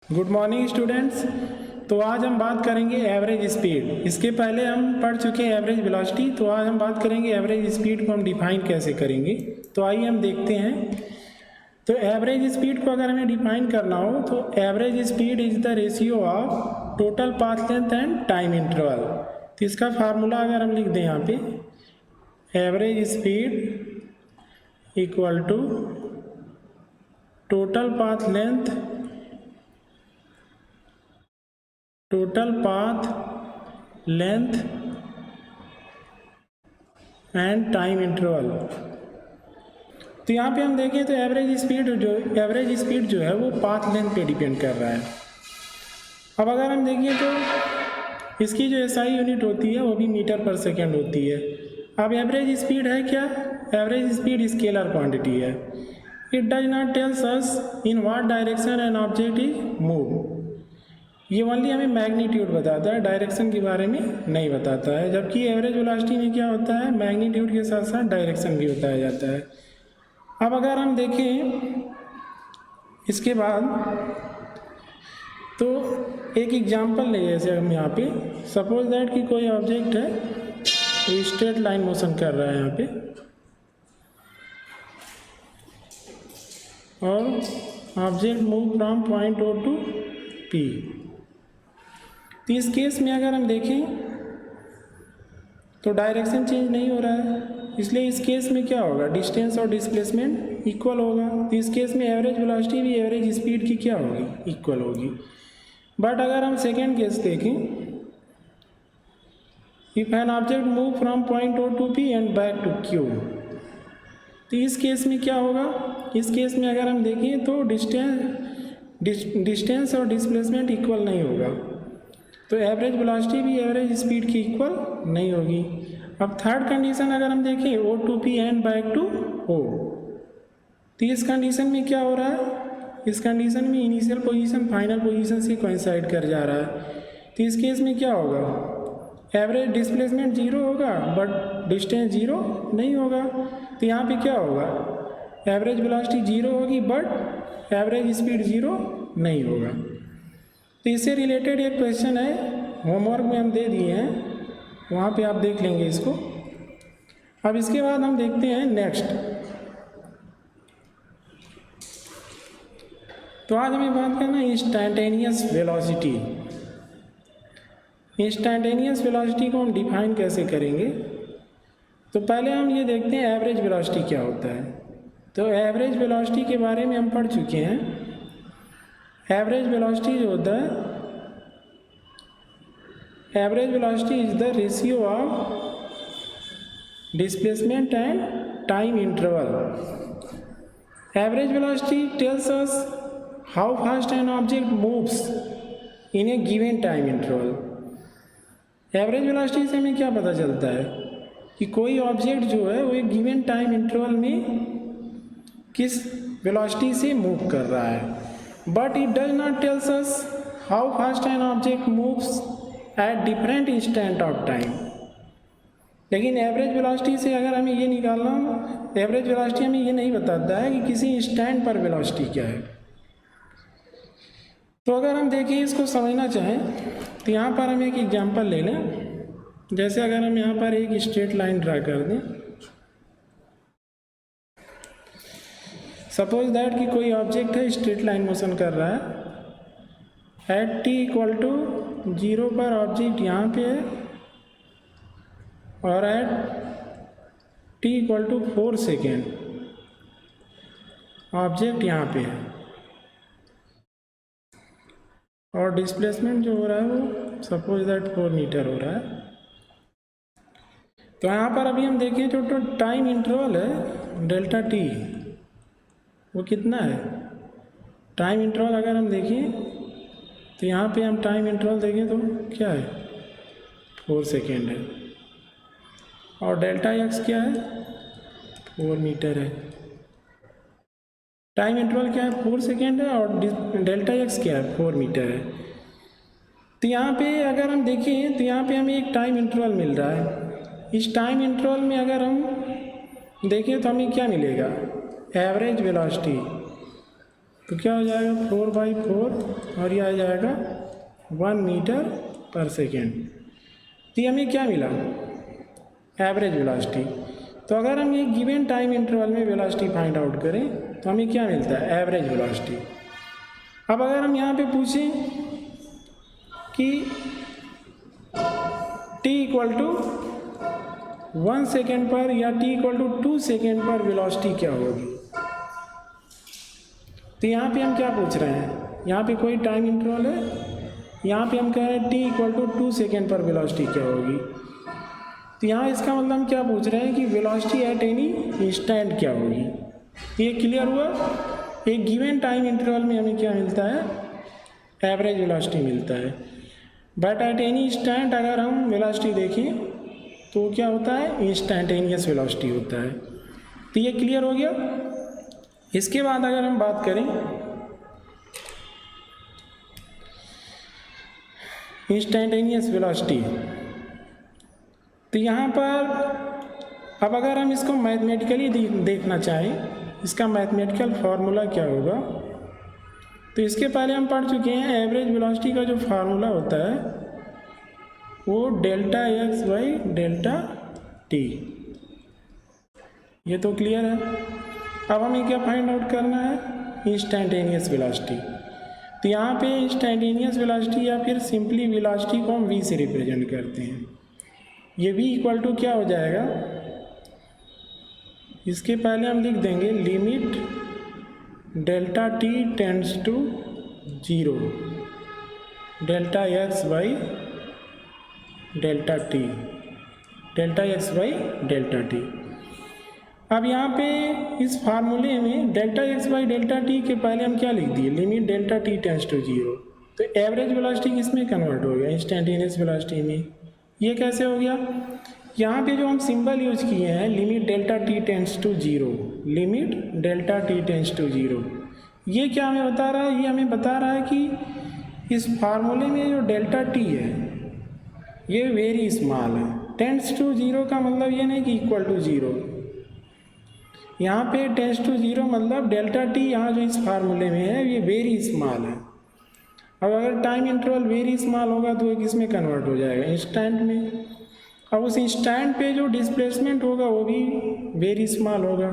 Good morning students. तो आज हम बात करेंगे एवरेज स्पीड। इसके पहले हम पढ़ चुके हैं एवरेज वेलोसिटी, तो आज हम बात करेंगे एवरेज स्पीड को हम डिफाइन कैसे करेंगे। तो आइए हम देखते हैं। तो एवरेज स्पीड को अगर हमें डिफाइन करना हो तो average speed is the ratio of total path length and time interval. तो इसका फार्मूला अगर हम लिख दें यहाँ पे, average speed equal to total path length and time interval. तो यहाँ पे हम देखें तो एवरेज स्पीड जो है वो पाथ लेंथ पे डिपेंड कर रहा है। अब अगर हम देखें तो इसकी जो एसआई यूनिट होती है वो भी मीटर पर सेकेंड होती है। अब एवरेज स्पीड है क्या? एवरेज स्पीड स्केलर क्वांटिटी है। It does not tells us in what direction an object is move. ये ओनली हमें मैग्नीट्यूड बताता है, डायरेक्शन के बारे में नहीं बताता है। जबकि एवरेज वेलोसिटी में क्या होता है, मैग्नीट्यूड के साथ साथ डायरेक्शन भी बताया जाता है। अब अगर हम देखें इसके बाद तो एक एग्जांपल ले, जैसे हम यहाँ पे सपोज दैट कि कोई ऑब्जेक्ट है तो स्ट्रेट लाइन मोशन कर रहा है यहाँ पे, और object move from point O to P. तो इस केस में अगर हम देखें तो डायरेक्शन चेंज नहीं हो रहा है, इसलिए इस केस में क्या होगा, डिस्टेंस और डिस्प्लेसमेंट इक्वल होगा। तो इस केस में एवरेज वेलोसिटी भी एवरेज स्पीड की क्या होगी, इक्वल होगी। बट अगर हम सेकेंड केस देखें, if an object move from point O to P and back to Q, तो इस केस में क्या होगा, इस केस में अगर हम देखें तो डिस्टेंस और डिस्प्लेसमेंट इक्वल नहीं होगा, तो एवरेज वेलोसिटी भी एवरेज स्पीड की इक्वल नहीं होगी। अब थर्ड कंडीशन अगर हम देखें O to P and back to O, तो इस कंडीशन में क्या हो रहा है, इस कंडीशन में इनिशियल पोजीशन फाइनल पोजीशन से कोइंसाइड कर जा रहा है। तो इस केस में क्या होगा, एवरेज डिस्प्लेसमेंट जीरो होगा बट डिस्टेंस जीरो नहीं होगा। तो यहाँ पे क्या होगा, एवरेज वेलोसिटी जीरो होगी बट एवरेज स्पीड जीरो नहीं होगा। तो इससे रिलेटेड एक क्वेश्चन है, होमवर्क में हम दे दिए हैं, वहाँ पे आप देख लेंगे इसको। अब इसके बाद हम देखते हैं नेक्स्ट। तो आज हमें बात करना है इंस्टैंटेनियस वेलोसिटी। इंस्टैंटेनियस वेलोसिटी को हम डिफाइन कैसे करेंगे, तो पहले हम ये देखते हैं एवरेज वेलोसिटी क्या होता है। तो एवरेज वेलोसिटी के बारे में हम पढ़ चुके हैं। एवरेज वेलोसिटी जो होता है, average velocity is the ratio of displacement and time interval. Average velocity tells us how fast an object moves in A given time interval. Average velocity से हमें क्या पता चलता है कि कोई ऑब्जेक्ट जो है वो एक गिवन टाइम इंटरवल में किस वेलोसिटी से मूव कर रहा है। But it does not tells us how fast an object moves at different instant of time। लेकिन एवरेज वेलोसिटी से अगर हमें ये निकालना, एवरेज वेलोसिटी हमें ये नहीं बताता है कि किसी इंस्टेंट पर वेलोसिटी क्या है। तो अगर हम देखें, इसको समझना चाहें तो यहाँ पर हम एक एग्जांपल ले लें। जैसे अगर हम यहाँ पर एक स्ट्रेट लाइन ड्रा कर दें, सपोज दैट कि कोई ऑब्जेक्ट है स्ट्रेट लाइन मोशन कर रहा है, एट टी इक्वल टू 0 पर ऑब्जेक्ट यहाँ पे है, और at T equal to 4 second object यहाँ पे है, और डिस्प्लेसमेंट जो हो रहा है वो सपोज दैट 4 मीटर हो रहा है। तो यहाँ पर अभी हम देखें जो टाइम इंटरवल है डेल्टा टी, वो कितना है, टाइम इंटरवल अगर हम देखें तो यहाँ पे हम टाइम इंटरवल देखें तो क्या है, 4 सेकेंड है, और डेल्टा एक्स क्या है, 4 मीटर है। टाइम इंटरवल क्या है, 4 सेकेंड है, और डेल्टा एक्स क्या है, 4 मीटर है। तो यहाँ पे अगर हम देखें तो यहाँ पे हमें एक टाइम इंटरवल मिल रहा है। इस टाइम इंटरवल में अगर हम देखें तो हमें क्या मिलेगा, एवरेज वेलोसिटी तो क्या हो जाएगा 4/4 और ये आ जाएगा 1 मीटर पर सेकेंड। तो ये हमें क्या मिला, एवरेज वेलोसिटी। तो अगर हम ये गिवन टाइम इंटरवल में वेलोसिटी फाइंड आउट करें तो हमें क्या मिलता है, एवरेज वेलोसिटी। अब अगर हम यहाँ पे पूछें कि t इक्वल टू 1 सेकेंड पर या t इक्वल टू 2 सेकेंड पर वेलोसिटी क्या होगी, तो यहाँ पे हम क्या पूछ रहे हैं, यहाँ पे कोई टाइम इंटरवल है, यहाँ पे हम कह रहे हैं t इक्वल टू 2 सेकेंड पर वेलोसिटी क्या होगी। तो यहाँ इसका मतलब हम क्या पूछ रहे हैं कि वेलोसिटी एट एनी इंस्टेंट क्या होगी। ये क्लियर हुआ। एक गिवन टाइम इंटरवल में हमें क्या मिलता है, एवरेज वेलोसिटी मिलता है। बट एट एनी इंस्टेंट अगर हम वेलोसिटी देखें तो क्या होता है, इंस्टेंटेनियस वेलोसिटी होता है। तो ये क्लियर हो गया। इसके बाद अगर हम बात करें इंस्टेंटेनियस वेलोसिटी, तो यहाँ पर अब अगर हम इसको मैथमेटिकली देखना चाहें, इसका मैथमेटिकल फार्मूला क्या होगा, तो इसके पहले हम पढ़ चुके हैं एवरेज वेलोसिटी का जो फार्मूला होता है वो delta X by delta T. ये तो क्लियर है। अब हमें क्या फाइंड आउट करना है, इंस्टेंटेनियस वेलोसिटी। तो यहाँ पे इंस्टेंटेनियस वेलोसिटी या फिर सिंपली वेलोसिटी को हम वी से रिप्रेजेंट करते हैं। ये v इक्वल टू क्या हो जाएगा, इसके पहले हम लिख देंगे limit delta T tends to 0 delta X by delta T, delta X by delta T. अब यहाँ पे इस फार्मूले में delta X by delta T के पहले हम क्या लिख दिए, limit delta T tends to 0। तो एवरेज वेलोसिटी किस में कन्वर्ट हो गया, इंस्टेंटेनियस वेलोसिटी में। ये कैसे हो गया, यहाँ पे जो हम सिंबल यूज किए हैं limit delta T tends to 0, limit delta T tends to 0, ये क्या हमें बता रहा है, ये हमें बता रहा है कि इस फार्मूले में जो डेल्टा टी है ये वेरी स्मॉल है। टेंड्स टू 0 का मतलब ये नहीं कि इक्वल टू 0, यहाँ पे टेंड्स टू 0 मतलब डेल्टा टी यहाँ जो इस फार्मूले में है ये वेरी स्मॉल है। अब अगर टाइम इंटरवल वेरी स्मॉल होगा तो ये किस में कन्वर्ट हो जाएगा, इंस्टेंट में। अब उस इंस्टेंट पे जो डिस्प्लेसमेंट होगा वो भी वेरी स्मॉल होगा।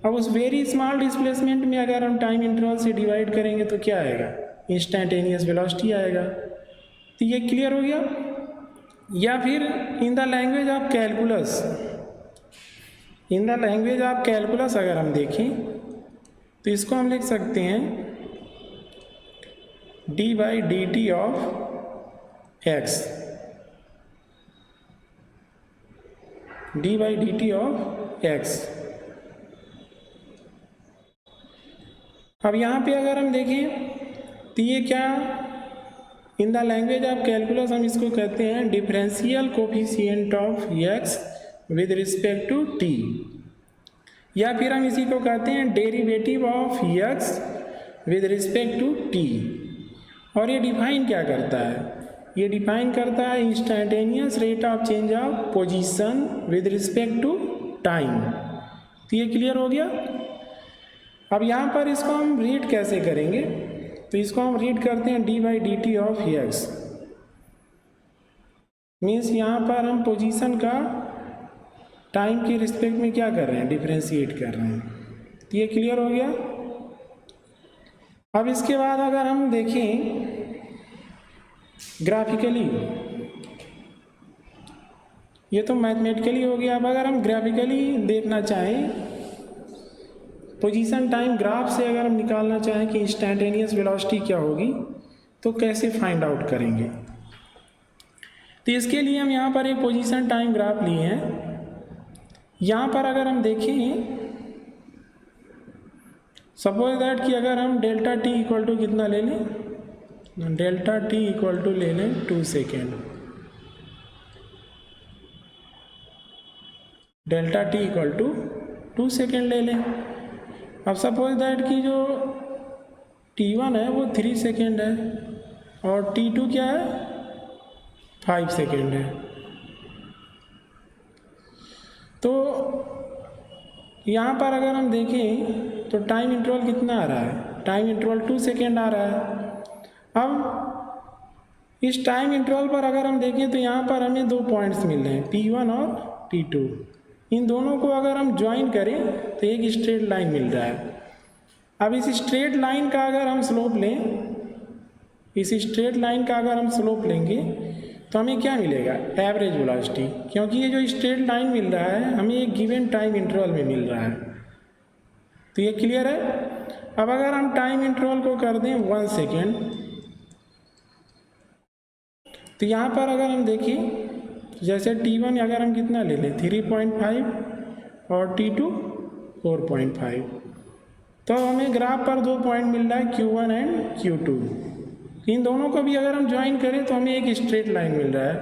अब उस वेरी स्मॉल डिस्प्लेसमेंट में अगर हम टाइम इंटरवल से डिवाइड करेंगे तो क्या आएगा, इंस्टेंटेनियस वेलोसिटी आएगा। तो ये क्लियर हो गया। या फिर in the language of calculus, in the language of calculus अगर हम देखें तो इसको हम लिख सकते हैं D by D T of X, D by D T of X. अब यहाँ पे अगर हम देखें तो ये क्या, in the language of calculus हम इसको कहते हैं differential coefficient of X with respect to T, या फिर हम इसी को कहते हैं derivative of X with respect to t. और ये डिफाइन क्या करता है, ये डिफाइन करता है instantaneous rate of change of position with respect to time. तो ये क्लियर हो गया। अब यहाँ पर इसको हम रीड कैसे करेंगे, तो इसको हम रीड करते हैं D by D T of x, means यहाँ पर हम पोजीशन का टाइम के रिस्पेक्ट में क्या कर रहे हैं, डिफ्रेंशिएट कर रहे हैं। तो ये क्लियर हो गया। अब इसके बाद अगर हम देखें ग्राफिकली, ये तो मैथमेटिकली हो गया। अब अगर हम ग्राफिकली देखना चाहें, पोजीशन टाइम ग्राफ से अगर हम निकालना चाहें कि इंस्टेंटेनियस वेलोसिटी क्या होगी तो कैसे फाइंड आउट करेंगे। तो इसके लिए हम यहाँ पर एक पोजीशन टाइम ग्राफ लिए हैं। यहाँ पर अगर हम देखें, सपोज दैट कि अगर हम डेल्टा टी इक्वल टू कितना ले लें, डेल्टा टी इक्वल टू ले लें 2 second, delta t equal to 2 second ले लें। अब सपोज दैट कि जो t1 है वो 3 सेकेंड है और t2 क्या है 5 सेकेंड है। तो यहाँ पर अगर हम देखें तो टाइम इंटरवल कितना आ रहा है, टाइम इंटरवल 2 सेकेंड आ रहा है। अब इस टाइम इंटरवल पर अगर हम देखें तो यहाँ पर हमें 2 पॉइंट्स मिल रहे हैं, T1 और T2। इन दोनों को अगर हम ज्वाइन करें तो एक स्ट्रेट लाइन मिल रहा है। अब इस स्ट्रेट लाइन का अगर हम स्लोप लें, इस स्ट्रेट लाइन का अगर हम स्लोप लेंगे तो हमें क्या मिलेगा, एवरेज वेलोसिटी, क्योंकि ये जो स्ट्रेट लाइन मिल रहा है हमें एक गिवन टाइम इंटरवल में मिल रहा है। तो ये क्लियर है। अब अगर हम टाइम इंटरवल को कर दें 1 सेकेंड, तो यहाँ पर अगर हम देखें जैसे T1 अगर हम कितना ले लें 3.5 और T2 4.5, तो हमें ग्राफ पर 2 पॉइंट मिल रहा है Q1 एंड Q2। इन दोनों को भी अगर हम ज्वाइन करें तो हमें एक स्ट्रेट लाइन मिल रहा है।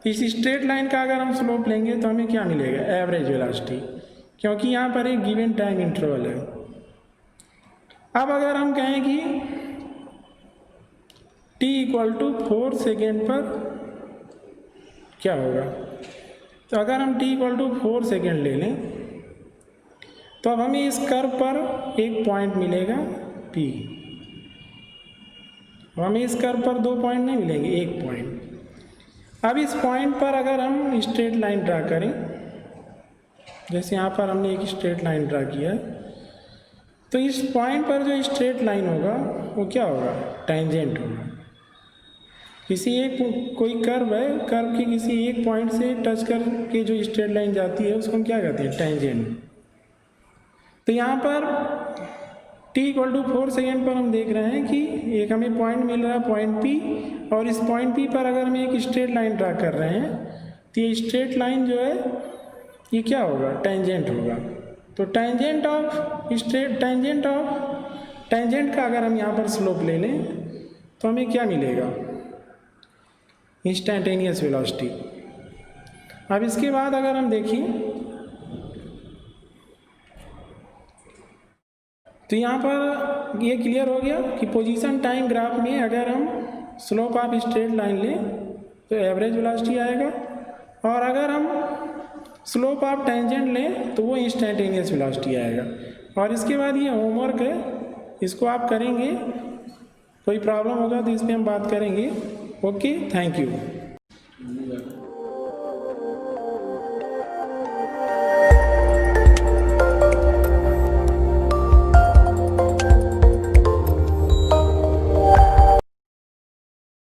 इस स्ट्रेट लाइन का अगर हम स्लोप लेंगे तो हमें क्या मिलेगा, एवरेज वेलोसिटी, क्योंकि यहाँ पर एक गिवन टाइम इंटरवल है। अब अगर हम कहें कि t = 4 सेकेंड पर क्या होगा, तो अगर हम t = 4 सेकेंड ले लें तो अब हमें इस कर्व पर एक पॉइंट मिलेगा P। हमें इस कर्व पर 2 पॉइंट नहीं मिलेंगे, एक पॉइंट। अब इस पॉइंट पर अगर हम स्ट्रेट लाइन ड्रा करें, जैसे यहाँ पर हमने एक स्ट्रेट लाइन ड्रा किया, तो इस पॉइंट पर जो स्ट्रेट लाइन होगा वो क्या होगा, टेंजेंट होगा। किसी एक कोई कर्व है, कर्व के किसी एक पॉइंट से टच करके जो स्ट्रेट लाइन जाती है उसको हम क्या कहते हैं, टेंजेंट। तो यहाँ पर t = 4 सेकेंड पर हम देख रहे हैं कि एक हमें पॉइंट मिल रहा है, पॉइंट P, और इस पॉइंट P पर अगर हम एक स्ट्रेट लाइन ड्रा कर रहे हैं तो ये स्ट्रेट लाइन जो है ये क्या होगा, टेंजेंट होगा। तो टेंजेंट का अगर हम यहाँ पर स्लोप ले लें तो हमें क्या मिलेगा, इंस्टेंटेनियस वेलोसिटी। अब इसके बाद अगर हम देखें तो यहाँ पर ये क्लियर हो गया कि पोजीशन टाइम ग्राफ में अगर हम स्लोप ऑफ स्ट्रेट लाइन लें तो एवरेज वेलोसिटी आएगा, और अगर हम स्लोप ऑफ टेंजेंट लें तो वो इंस्टेंटेनियस वेलोसिटी आएगा। और इसके बाद ये होमवर्क है, इसको आप करेंगे, कोई प्रॉब्लम होगा तो इस पर हम बात करेंगे। Okay, thank you.